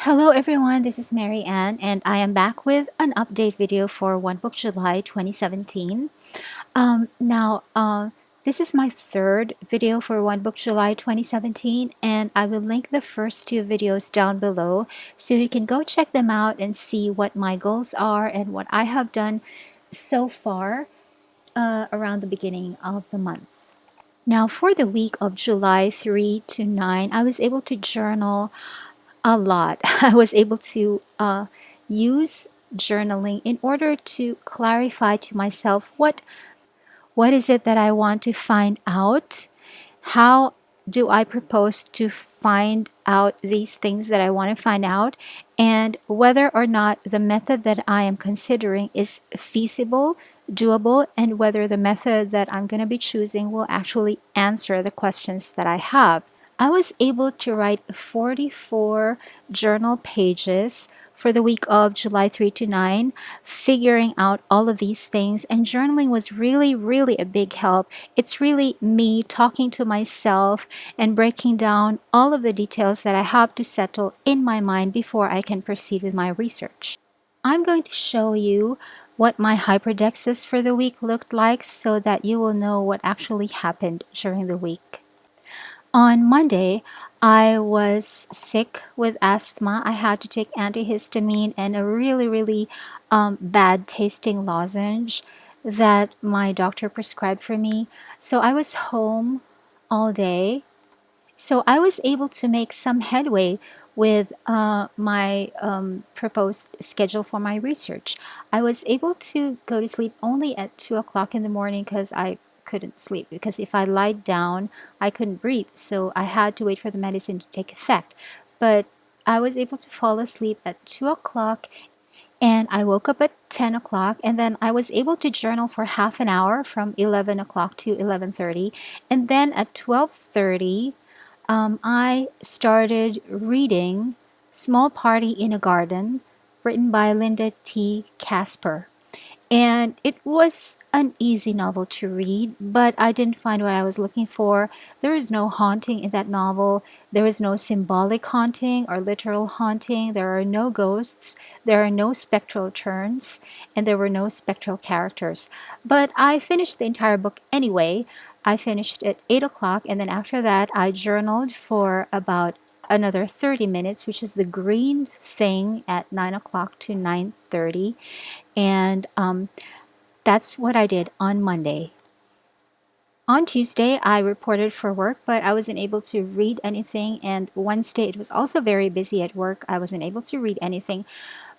Hello everyone, this is Mary Ann and I am back with an update video for One Book July 2017. This is my third video for One Book July 2017 and I will link the first two videos down below so you can go check them out and see what my goals are and what I have done so far around the beginning of the month. Now for the week of July 3 to 9, I was able to journal a lot. I was able to use journaling in order to clarify to myself what is it that I want to find out, how do I propose to find out these things that I want to find out, and whether or not the method that I am considering is feasible, doable, and whether the method that I'm going to be choosing will actually answer the questions that I have. I was able to write 44 journal pages for the week of July 3 to 9, figuring out all of these things. And journaling was really a big help. It's really me talking to myself and breaking down all of the details that I have to settle in my mind before I can proceed with my research. I'm going to show you what my hyperdexes for the week looked like so that you will know what actually happened during the week. On Monday, I was sick with asthma. I had to take antihistamine and a really bad tasting lozenge that my doctor prescribed for me. So I was home all day. So I was able to make some headway with my proposed schedule for my research. I was able to go to sleep only at 2 o'clock in the morning because I couldn't sleep, because if I lied down I couldn't breathe, so I had to wait for the medicine to take effect. But I was able to fall asleep at 2 o'clock and I woke up at 10 o'clock, and then I was able to journal for half an hour from 11 o'clock to 11:30, and then at 12:30 I started reading Small Party in a Garden, written by Linda T. Casper. And it was an easy novel to read, but I didn't find what I was looking for. There is no haunting in that novel. There is no symbolic haunting or literal haunting. There are no ghosts. There are no spectral turns, and there were no spectral characters. But I finished the entire book anyway. I finished at 8 o'clock, and then after that, I journaled for about another 30 minutes, which is the green thing at 9 o'clock to 9:30. And that's what I did on Monday. On Tuesday, I reported for work, but I wasn't able to read anything. And Wednesday, it was also very busy at work. I wasn't able to read anything.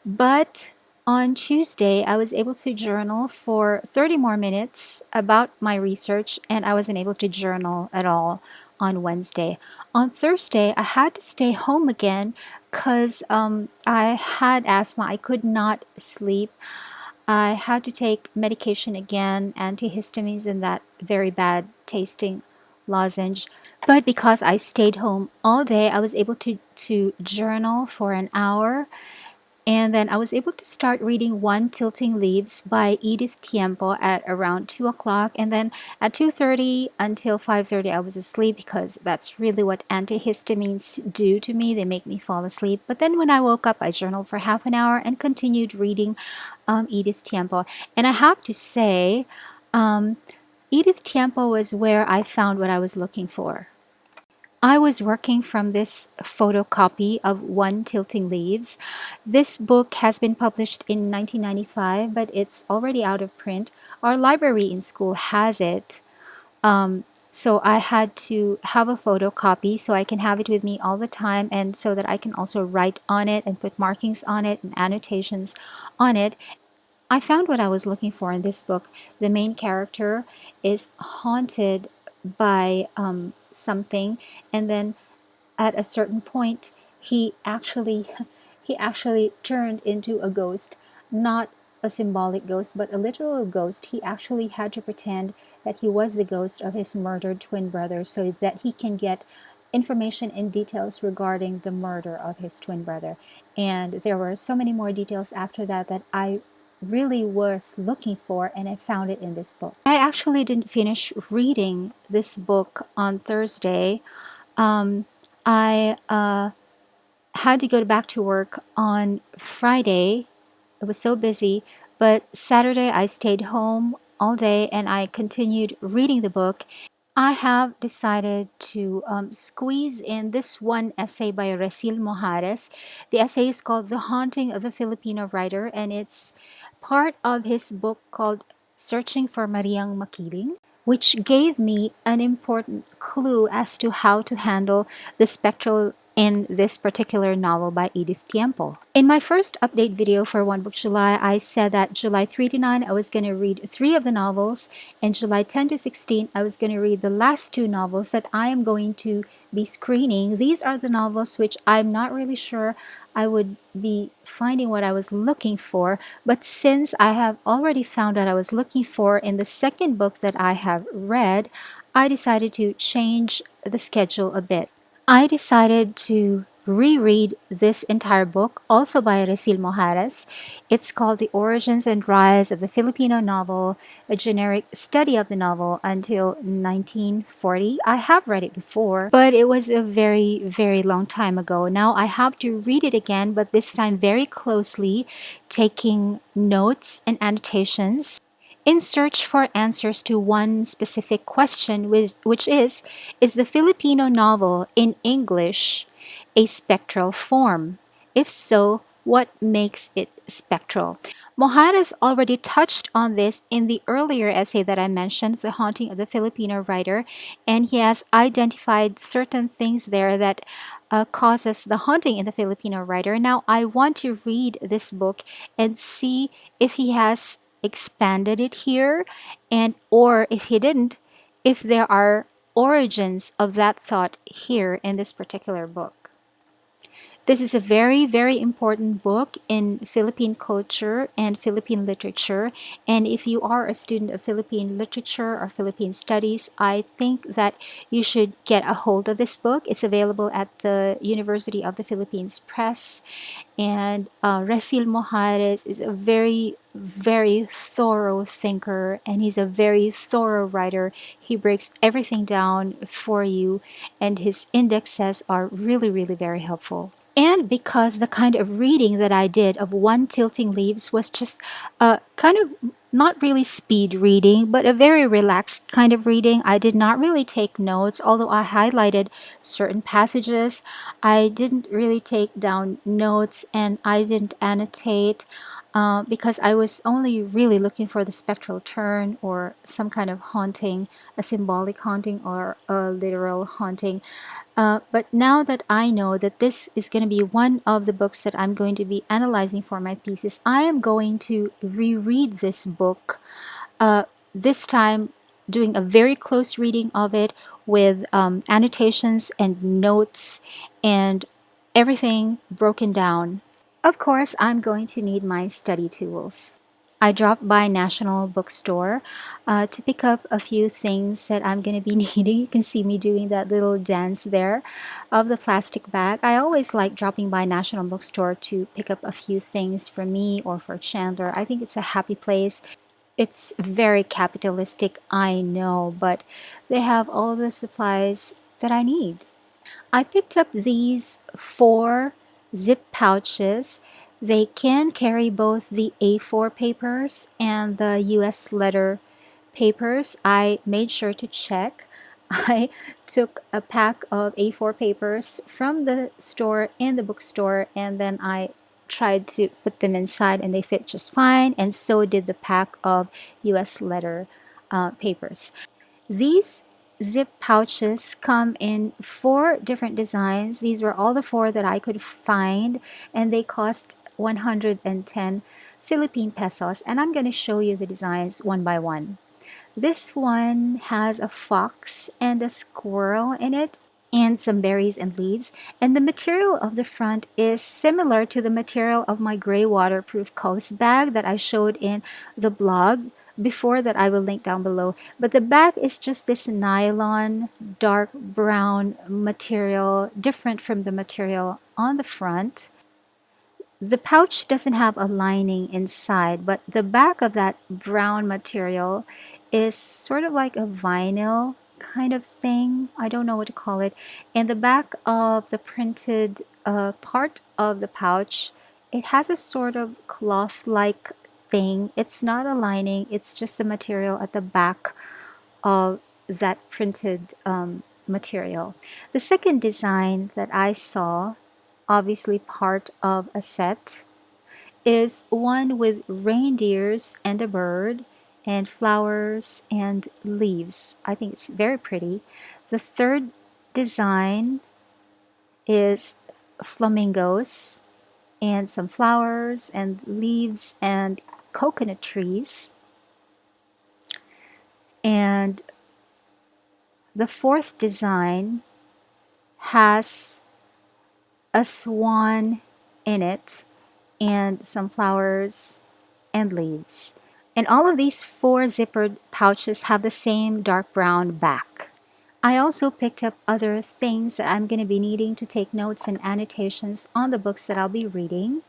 But on Tuesday, I was able to journal for 30 more minutes about my research, and I wasn't able to journal at all on Wednesday. On Thursday, I had to stay home again because I had asthma. I could not sleep. I had to take medication again, antihistamines and that very bad tasting lozenge. But because I stayed home all day, I was able to journal for an hour. And then I was able to start reading One Tilting Leaves by Edith Tiempo at around 2 o'clock. And then at 2:30 until 5:30, I was asleep because that's really what antihistamines do to me. They make me fall asleep. But then when I woke up, I journaled for half an hour and continued reading Edith Tiempo. And I have to say, Edith Tiempo was where I found what I was looking for. I was working from this photocopy of One Tilting Leaves. This book has been published in 1995, but it's already out of print. Our library in school has it. So I had to have a photocopy so I can have it with me all the time, and so that I can also write on it and put markings on it and annotations on it. I found what I was looking for in this book. The main character is haunted by something, and then at a certain point he actually turned into a ghost, not a symbolic ghost but a literal ghost. He actually had to pretend that he was the ghost of his murdered twin brother so that he can get information and details regarding the murder of his twin brother. And there were so many more details after that that I really was looking for, and I found it in this book. I actually didn't finish reading this book on Thursday. I had to go back to work on Friday. It was so busy, but Saturday I stayed home all day and I continued reading the book. I have decided to squeeze in this one essay by Resil Mojares. The essay is called The Haunting of the Filipino Writer, and it's part of his book called Searching for Mariang Makiling, which gave me an important clue as to how to handle the spectral in this particular novel by Edith Tiempo. In my first update video for One Book July, I said that July 3 to 9, I was going to read 3 of the novels, and July 10 to 16, I was going to read the last 2 novels that I am going to be screening. These are the novels which I'm not really sure I would be finding what I was looking for, but since I have already found what I was looking for in the second book that I have read, I decided to change the schedule a bit. I decided to reread this entire book, also by Resil Mojares. It's called The Origins and Rise of the Filipino Novel, a generic study of the novel until 1940. I have read it before, but it was a very, very long time ago. Now I have to read it again, but this time very closely, taking notes and annotations in search for answers to one specific question, which is the Filipino novel in English a spectral form? If so, what makes it spectral? Mojares already touched on this in the earlier essay that I mentioned, The Haunting of the Filipino Writer, and he has identified certain things there that causes the haunting in the Filipino writer. Now, I want to read this book and see if he has expanded it here, and or if he didn't, if there are origins of that thought here in this particular book. This is a very, very important book in Philippine culture and Philippine literature. And if you are a student of Philippine literature or Philippine studies, I think that you should get a hold of this book. It's available at the University of the Philippines Press. And Resil Mojares is a very, very thorough thinker, and he's a very thorough writer. He breaks everything down for you, and his indexes are really, really very helpful. And because the kind of reading that I did of One Tilting Leaves was just kind of not really speed reading, but a very relaxed kind of reading. I did not really take notes, although I highlighted certain passages. I didn't really take down notes and I didn't annotate because I was only really looking for the spectral turn or some kind of haunting, a symbolic haunting or a literal haunting. But now that I know that this is going to be one of the books that I'm going to be analyzing for my thesis, I am going to reread this book, this time doing a very close reading of it with annotations and notes and everything broken down. Of course, I'm going to need my study tools. I dropped by National Bookstore to pick up a few things that I'm going to be needing. You can see me doing that little dance there of the plastic bag. I always like dropping by National Bookstore to pick up a few things for me or for Chandler. I think it's a happy place. It's very capitalistic, I know, but they have all the supplies that I need. I picked up these 4 zip pouches. They can carry both the A4 papers and the US letter papers. I made sure to check. I took a pack of A4 papers from the store in the bookstore, and then I tried to put them inside and they fit just fine, and so did the pack of US letter papers. These zip pouches come in 4 different designs. These were all the 4 that I could find, and they cost 110 Philippine pesos. And I'm going to show you the designs one by one. This one has a fox and a squirrel in it, and some berries and leaves. And the material of the front is similar to the material of my gray waterproof coast bag that I showed in the blog before, that I will link down below. But the back is just this nylon dark brown material, different from the material on the front. The pouch doesn't have a lining inside, but the back of that brown material is sort of like a vinyl kind of thing. I don't know what to call it. And the back of the printed part of the pouch, it has a sort of cloth-like thing. It's not a lining, it's just the material at the back of that printed material. The second design that I saw, obviously part of a set, is one with reindeers and a bird and flowers and leaves. I think it's very pretty. The third design is flamingos and some flowers and leaves and coconut trees. And the fourth design has a swan in it and some flowers and leaves. And all of these four zippered pouches have the same dark brown back. I also picked up other things that I'm going to be needing to take notes and annotations on the books that I'll be reading.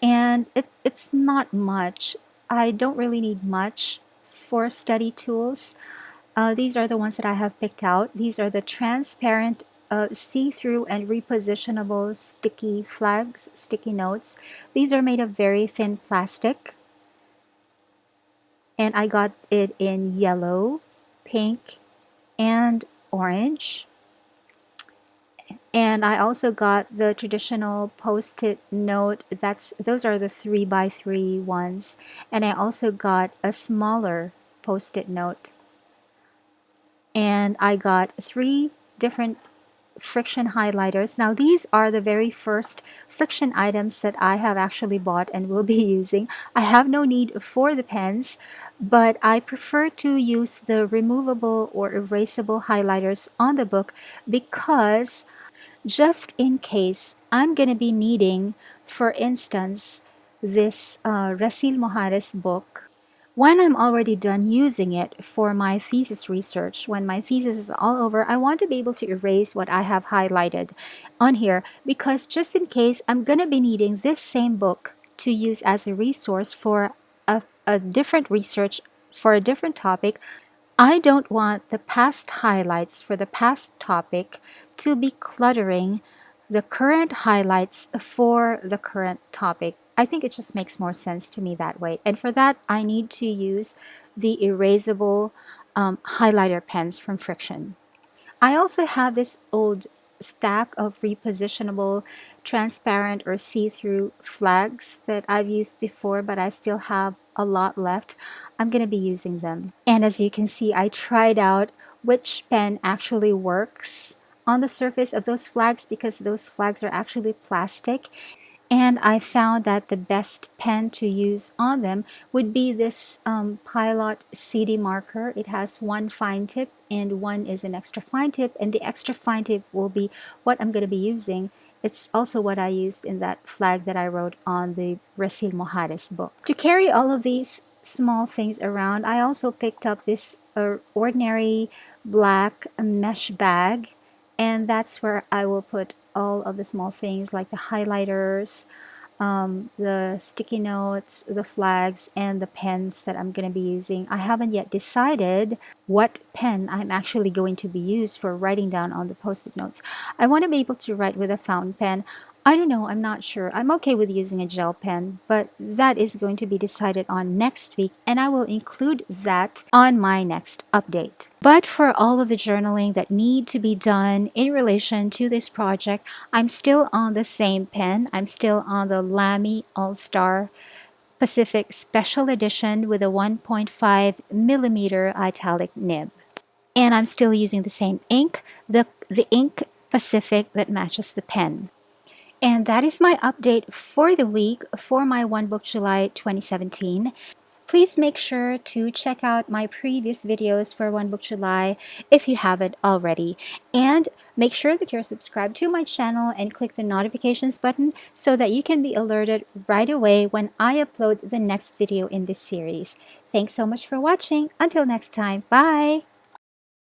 And it's not much. I don't really need much for study tools. These are the ones that I have picked out. These are the transparent, see-through and repositionable sticky flags, sticky notes. These are made of very thin plastic. And I got it in yellow, pink, and orange. And I also got the traditional post-it note. Those are the 3x3 ones. And I also got a smaller post-it note. And I got 3 different friction highlighters. Now these are the very first friction items that I have actually bought and will be using. I have no need for the pens, but I prefer to use the removable or erasable highlighters on the book because just in case I'm going to be needing, for instance, this Rasil Mojares book. When I'm already done using it for my thesis research, when my thesis is all over, I want to be able to erase what I have highlighted on here because just in case I'm going to be needing this same book to use as a resource for a different research for a different topic, I don't want the past highlights for the past topic to be cluttering the current highlights for the current topic. I think it just makes more sense to me that way. And for that, I need to use the erasable highlighter pens from Friction. I also have this old stack of repositionable transparent or see-through flags that I've used before, but I still have a lot left. I'm going to be using them. And as you can see, I tried out which pen actually works on the surface of those flags because those flags are actually plastic. And I found that the best pen to use on them would be this Pilot CD marker. It has one fine tip and one is an extra fine tip, and the extra fine tip will be what I'm going to be using. It's also what I used in that flag that I wrote on the Rasil Mojares book. To carry all of these small things around, I also picked up this ordinary black mesh bag, and that's where I will put all of the small things like the highlighters, the sticky notes, the flags, and the pens that I'm going to be using. I haven't yet decided what pen I'm actually going to be used for writing down on the post-it notes. I want to be able to write with a fountain pen. I don't know, I'm not sure. I'm okay with using a gel pen, but that is going to be decided on next week, and I will include that on my next update. But for all of the journaling that need to be done in relation to this project, I'm still on the same pen. I'm still on the Lamy All-Star Pacific Special Edition with a 1.5 millimeter italic nib. And I'm still using the same ink, the ink Pacific that matches the pen. And that is my update for the week for my One Book July 2017. Please make sure to check out my previous videos for One Book July if you haven't already. And make sure that you're subscribed to my channel and click the notifications button so that you can be alerted right away when I upload the next video in this series. Thanks so much for watching. Until next time, bye!